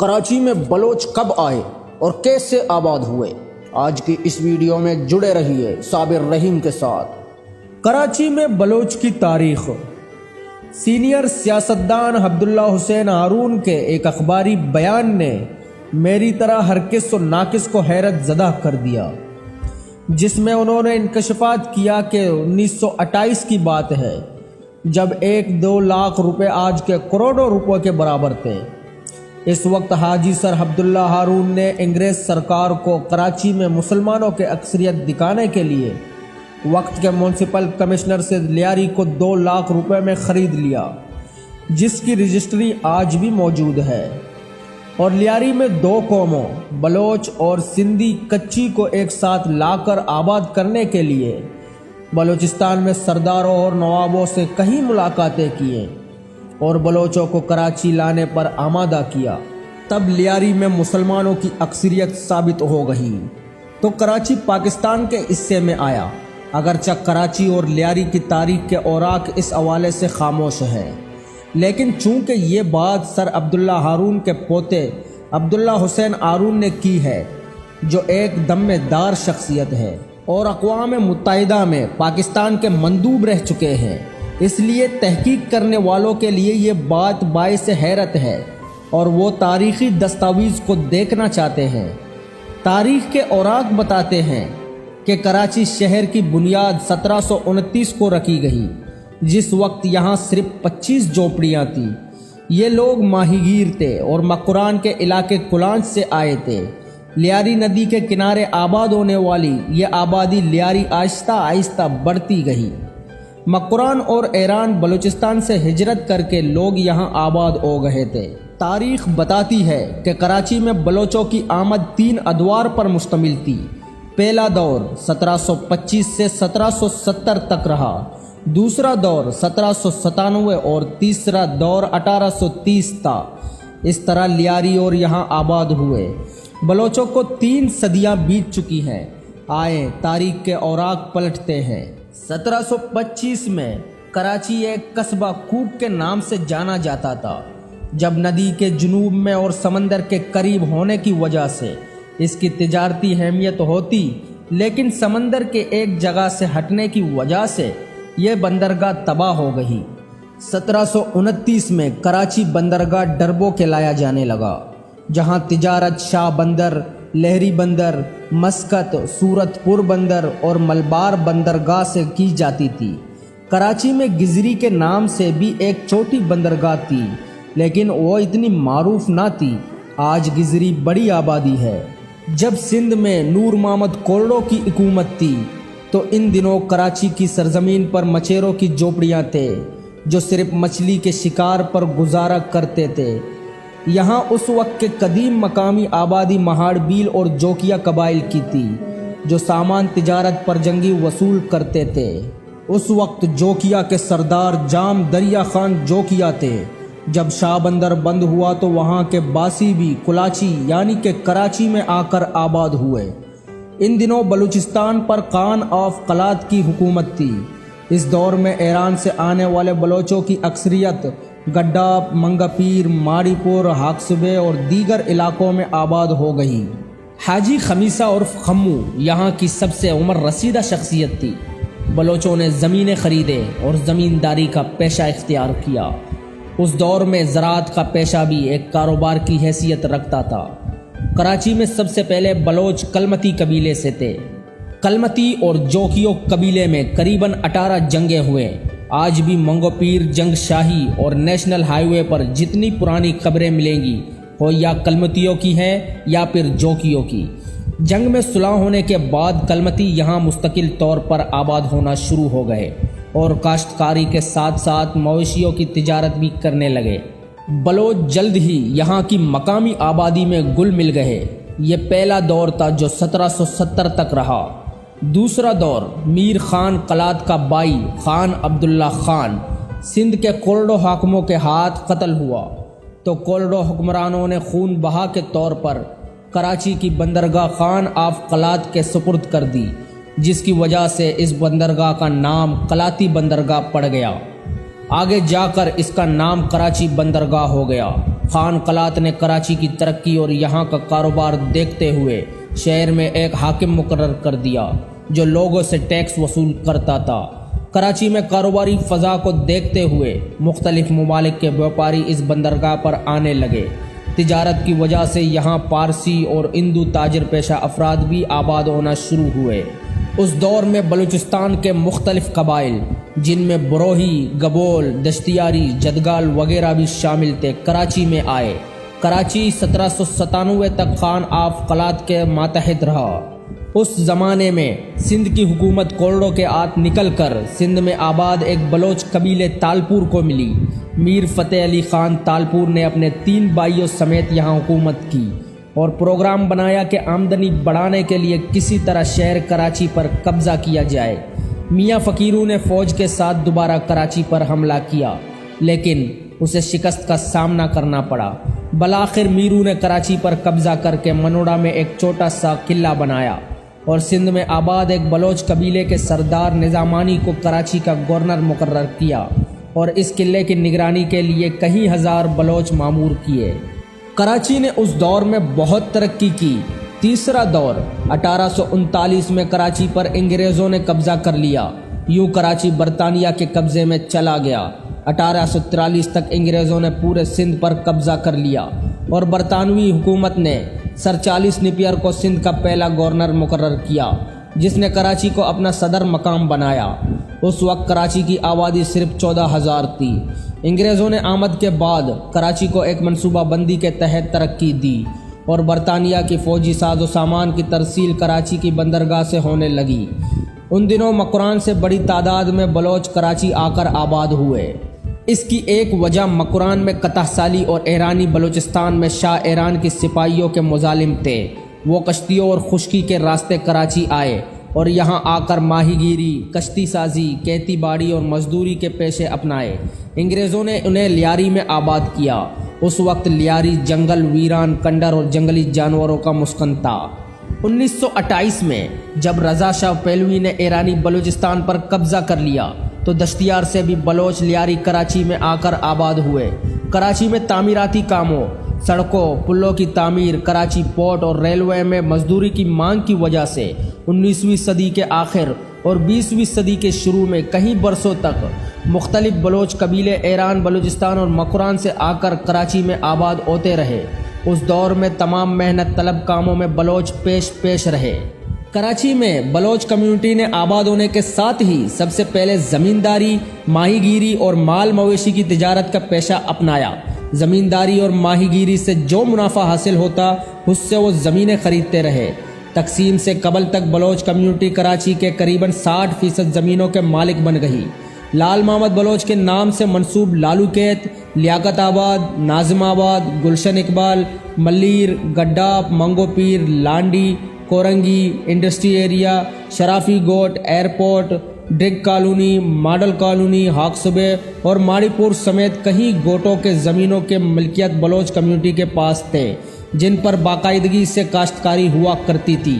کراچی میں بلوچ کب آئے اور کیسے آباد ہوئے؟ آج کی اس ویڈیو میں جڑے رہیے صابر رحیم کے ساتھ۔ کراچی میں بلوچ کی تاریخ۔ سینئر سیاستدان عبداللہ حسین ہارون کے ایک اخباری بیان نے میری طرح ہر کس و ناقص کو حیرت زدہ کر دیا، جس میں انہوں نے انکشافات کیا کہ 1928 کی بات ہے، جب 1-2 لاکھ روپے آج کے کروڑوں روپے کے برابر تھے۔ اس وقت حاجی سر عبداللہ ہارون نے انگریز سرکار کو کراچی میں مسلمانوں کے اکثریت دکھانے کے لیے وقت کے میونسپل کمشنر سے لیاری کو 2 لاکھ روپے میں خرید لیا، جس کی رجسٹری آج بھی موجود ہے، اور لیاری میں 2 قوموں بلوچ اور سندھی کچی کو ایک ساتھ لا کر آباد کرنے کے لیے بلوچستان میں سرداروں اور نوابوں سے کئی ملاقاتیں کیے اور بلوچوں کو کراچی لانے پر آمادہ کیا۔ تب لیاری میں مسلمانوں کی اکثریت ثابت ہو گئی تو کراچی پاکستان کے حصے میں آیا، اگرچہ کراچی اور لیاری کی تاریخ کے اوراق اس حوالے سے خاموش ہے، لیکن چونکہ یہ بات سر عبداللہ ہارون کے پوتے عبداللہ حسین ہارون نے کی ہے، جو ایک دم دار شخصیت ہے اور اقوام متحدہ میں پاکستان کے مندوب رہ چکے ہیں، اس لیے تحقیق کرنے والوں کے لیے یہ بات باعث حیرت ہے اور وہ تاریخی دستاویز کو دیکھنا چاہتے ہیں۔ تاریخ کے اوراق بتاتے ہیں کہ کراچی شہر کی بنیاد 1729 کو رکھی گئی، جس وقت یہاں صرف 25 جھوپڑیاں تھیں۔ یہ لوگ ماہی گیر تھے اور مکران کے علاقے کلانچ سے آئے تھے۔ لیاری ندی کے کنارے آباد ہونے والی یہ آبادی لیاری آہستہ آہستہ بڑھتی گئی۔ مکران اور ایران بلوچستان سے ہجرت کر کے لوگ یہاں آباد ہو گئے تھے۔ تاریخ بتاتی ہے کہ کراچی میں بلوچوں کی آمد 3 ادوار پر مشتمل تھی۔ پہلا دور 1725 سے 1770 تک رہا، دوسرا دور 1797 اور تیسرا دور 1830 تھا۔ اس طرح لیاری اور یہاں آباد ہوئے۔ بلوچوں کو 3 صدیاں بیت چکی ہیں۔ آئے تاریخ کے اوراق پلٹتے ہیں۔ 1725 میں کراچی ایک قصبہ کوک کے نام سے جانا جاتا تھا۔ جب ندی کے جنوب میں اور سمندر کے قریب ہونے کی وجہ سے اس کی تجارتی اہمیت ہوتی، لیکن سمندر کے ایک جگہ سے ہٹنے کی وجہ سے یہ بندرگاہ تباہ ہو گئی۔ 1729 میں کراچی بندرگاہ ڈربو کہلایا جانے لگا، جہاں تجارت شاہ بندر، لہری بندر، مسقط، صورت پور بندر اور ملبار بندرگاہ سے کی جاتی تھی۔ کراچی میں گزری کے نام سے بھی ایک چھوٹی بندرگاہ تھی، لیکن وہ اتنی معروف نہ تھی۔ آج گزری بڑی آبادی ہے۔ جب سندھ میں نور محمد کورڑو کی حکومت تھی تو ان دنوں کراچی کی سرزمین پر مچیروں کی جھوپڑیاں تھے، جو صرف مچھلی کے شکار پر گزارا کرتے تھے۔ یہاں اس وقت کے قدیم مقامی آبادی مہاڑ بیل اور جوکیا قبائل کی تھی، جو سامان تجارت پر جنگی وصول کرتے تھے۔ اس وقت جوکیا کے سردار جام دریا خان جوکیا تھے۔ جب شاہ بندر بند ہوا تو وہاں کے باسی بھی کلاچی یعنی کہ کراچی میں آ کر آباد ہوئے۔ ان دنوں بلوچستان پر خان آف قلات کی حکومت تھی۔ اس دور میں ایران سے آنے والے بلوچوں کی اکثریت گڈا، منگا پیر، ماڑی پور، ہاکسبے اور دیگر علاقوں میں آباد ہو گئی۔ حاجی خمیسہ عرف خمو یہاں کی سب سے عمر رسیدہ شخصیت تھی۔ بلوچوں نے زمینیں خریدے اور زمینداری کا پیشہ اختیار کیا۔ اس دور میں زراعت کا پیشہ بھی ایک کاروبار کی حیثیت رکھتا تھا۔ کراچی میں سب سے پہلے بلوچ کلمتی قبیلے سے تھے۔ کلمتی اور جوکیو قبیلے میں قریباً 18 جنگیں ہوئے۔ آج بھی منگو پیر، جنگ شاہی اور نیشنل ہائی وے پر جتنی پرانی قبریں ملیں گی وہ یا کلمتیوں کی ہیں یا پھر جوکیوں کی۔ جنگ میں صلح ہونے کے بعد کلمتی یہاں مستقل طور پر آباد ہونا شروع ہو گئے اور کاشتکاری کے ساتھ ساتھ مویشیوں کی تجارت بھی کرنے لگے۔ بلوچ جلد ہی یہاں کی مقامی آبادی میں گل مل گئے۔ یہ پہلا دور تھا جو 1770 تک رہا۔ دوسرا دور میر خان قلات کا بھائی خان عبداللہ خان سندھ کے کورڑو حاکموں کے ہاتھ قتل ہوا تو کورڑو حکمرانوں نے خون بہا کے طور پر کراچی کی بندرگاہ خان آف قلات کے سپرد کر دی، جس کی وجہ سے اس بندرگاہ کا نام قلاتی بندرگاہ پڑ گیا۔ آگے جا کر اس کا نام کراچی بندرگاہ ہو گیا۔ خان قلات نے کراچی کی ترقی اور یہاں کا کاروبار دیکھتے ہوئے شہر میں ایک حاکم مقرر کر دیا جو لوگوں سے ٹیکس وصول کرتا تھا۔ کراچی میں کاروباری فضا کو دیکھتے ہوئے مختلف ممالک کے بیوپاری اس بندرگاہ پر آنے لگے۔ تجارت کی وجہ سے یہاں پارسی اور ہندو تاجر پیشہ افراد بھی آباد ہونا شروع ہوئے۔ اس دور میں بلوچستان کے مختلف قبائل جن میں بروہی، گبول، دشتیاری، جدگال وغیرہ بھی شامل تھے کراچی میں آئے۔ کراچی 1797 تک خان آف قلات کے ماتحت رہا۔ اس زمانے میں سندھ کی حکومت کوڑوں کے ہاتھ نکل کر سندھ میں آباد ایک بلوچ قبیلے تالپور کو ملی۔ میر فتح علی خان تالپور نے اپنے 3 بھائیوں سمیت یہاں حکومت کی اور پروگرام بنایا کہ آمدنی بڑھانے کے لیے کسی طرح شہر کراچی پر قبضہ کیا جائے۔ میاں فقیرو نے فوج کے ساتھ دوبارہ کراچی پر حملہ کیا لیکن اسے شکست کا سامنا کرنا پڑا۔ بالآخر میرو نے کراچی پر قبضہ کر کے منوڑا میں ایک چھوٹا سا قلعہ بنایا اور سندھ میں آباد ایک بلوچ قبیلے کے سردار نظامانی کو کراچی کا گورنر مقرر کیا اور اس قلعے کی نگرانی کے لیے کئی ہزار بلوچ مامور کیے۔ کراچی نے اس دور میں بہت ترقی کی۔ تیسرا دور 1839 میں کراچی پر انگریزوں نے قبضہ کر لیا۔ یوں کراچی برطانیہ کے قبضے میں چلا گیا۔ 1843 تک انگریزوں نے پورے سندھ پر قبضہ کر لیا اور برطانوی حکومت نے سر چارلس نیپیر کو سندھ کا پہلا گورنر مقرر کیا جس نے کراچی کو اپنا صدر مقام بنایا۔ اس وقت کراچی کی آبادی صرف 14,000 تھی۔ انگریزوں نے آمد کے بعد کراچی کو ایک منصوبہ بندی کے تحت ترقی دی اور برطانیہ کی فوجی ساز و سامان کی ترسیل کراچی کی بندرگاہ سے ہونے لگی۔ ان دنوں مکران سے بڑی تعداد میں بلوچ کراچی آ کر آباد ہوئے۔ اس کی ایک وجہ مکران میں قطع سالی اور ایرانی بلوچستان میں شاہ ایران کی سپاہیوں کے مظالم تھے۔ وہ کشتیوں اور خشکی کے راستے کراچی آئے اور یہاں آ کر ماہی گیری، کشتی سازی، کھیتی باڑی اور مزدوری کے پیشے اپنائے۔ انگریزوں نے انہیں لیاری میں آباد کیا۔ اس وقت لیاری جنگل، ویران کنڈر اور جنگلی جانوروں کا مسکن تھا۔ 1928 میں جب رضا شاہ پہلوی نے ایرانی بلوچستان پر قبضہ کر لیا تو دشتیار سے بھی بلوچ لیاری کراچی میں آ کر آباد ہوئے۔ کراچی میں تعمیراتی کاموں، سڑکوں، پلوں کی تعمیر، کراچی پورٹ اور ریلوے میں مزدوری کی مانگ کی وجہ سے 19ویں صدی کے آخر اور 20ویں صدی کے شروع میں کئی برسوں تک مختلف بلوچ قبیلے ایران، بلوچستان اور مکران سے آ کر کراچی میں آباد ہوتے رہے۔ اس دور میں تمام محنت طلب کاموں میں بلوچ پیش رہے۔ کراچی میں بلوچ کمیونٹی نے آباد ہونے کے ساتھ ہی سب سے پہلے زمینداری، ماہی گیری اور مال مویشی کی تجارت کا پیشہ اپنایا۔ زمینداری اور ماہی گیری سے جو منافع حاصل ہوتا اس سے وہ زمینیں خریدتے رہے۔ تقسیم سے قبل تک بلوچ کمیونٹی کراچی کے قریباً 60% زمینوں کے مالک بن گئی۔ لال محمد بلوچ کے نام سے منسوب لالو کیت، لیاقت آباد، ناظم آباد، Gulshan Iqbal, Malir, Gadap, Mangho Pir, Landhi, Korangi, industry area, Sharafi Goth, airport, Drigh colony, model colony, ہاک صبح اور ماڑی پور سمیت کئی گوٹوں کے زمینوں کے ملکیت بلوچ کمیونٹی کے پاس تھے جن پر باقاعدگی سے کاشتکاری ہوا کرتی تھی۔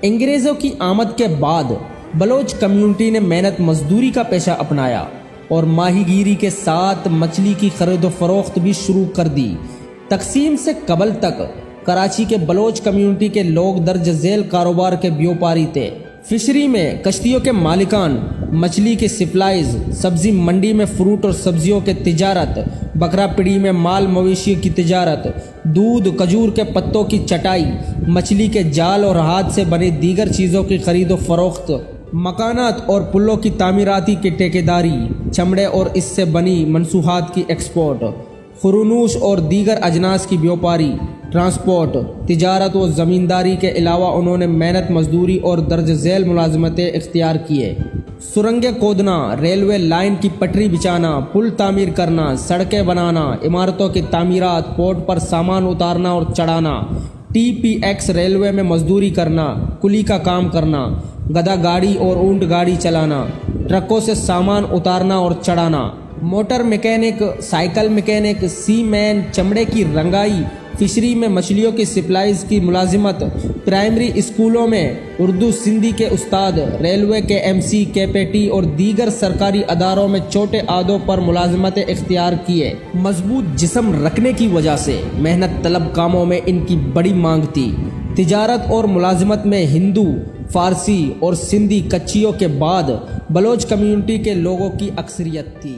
انگریزوں کی آمد کے بعد بلوچ کمیونٹی نے محنت مزدوری کا پیشہ اپنایا اور ماہی گیری کے ساتھ مچھلی کی خرید و فروخت بھی شروع کر دی۔ تقسیم سے قبل تک کراچی کے بلوچ کمیونٹی کے لوگ درج ذیل کاروبار کے بیوپاری تھے۔ فشری میں کشتیوں کے مالکان، مچھلی کی سپلائز، سبزی منڈی میں فروٹ اور سبزیوں کے تجارت، بکرا پڑی میں مال مویشیوں کی تجارت، دودھ، کھجور کے پتوں کی چٹائی، مچھلی کے جال اور ہاتھ سے بنی دیگر چیزوں کی خرید و فروخت، مکانات اور پلوں کی تعمیراتی کی ٹھیکیداری، چمڑے اور اس سے بنی منصوحات کی ایکسپورٹ، خرونوش اور دیگر اجناس کی بیوپاری، ٹرانسپورٹ، تجارت و زمینداری کے علاوہ انہوں نے محنت مزدوری اور درج ذیل ملازمتیں اختیار کیے۔ سرنگیں کھودنا، ریلوے لائن کی پٹری بچھانا، پل تعمیر کرنا، سڑکیں بنانا، عمارتوں کی تعمیرات، پورٹ پر سامان اتارنا اور چڑھانا، ٹی پی ایکس ریلوے میں مزدوری کرنا، کلی کا کام کرنا، گدھا گاڑی اور اونٹ گاڑی چلانا، ٹرکوں سے سامان اتارنا اور چڑھانا، موٹر میکینک، سائیکل میکینک، سی مین، چمڑے کی رنگائی، فشری میں مچھلیوں کی سپلائز کی ملازمت، پرائمری اسکولوں میں اردو سندھی کے استاد، ریلوے کے MC، KPT اور دیگر سرکاری اداروں میں چھوٹے عہدوں پر ملازمت اختیار کیے۔ مضبوط جسم رکھنے کی وجہ سے محنت طلب کاموں میں ان کی بڑی مانگ تھی۔ تجارت اور ملازمت میں ہندو، فارسی اور سندھی کچیوں کے بعد بلوچ کمیونٹی کے لوگوں کی اکثریت تھی۔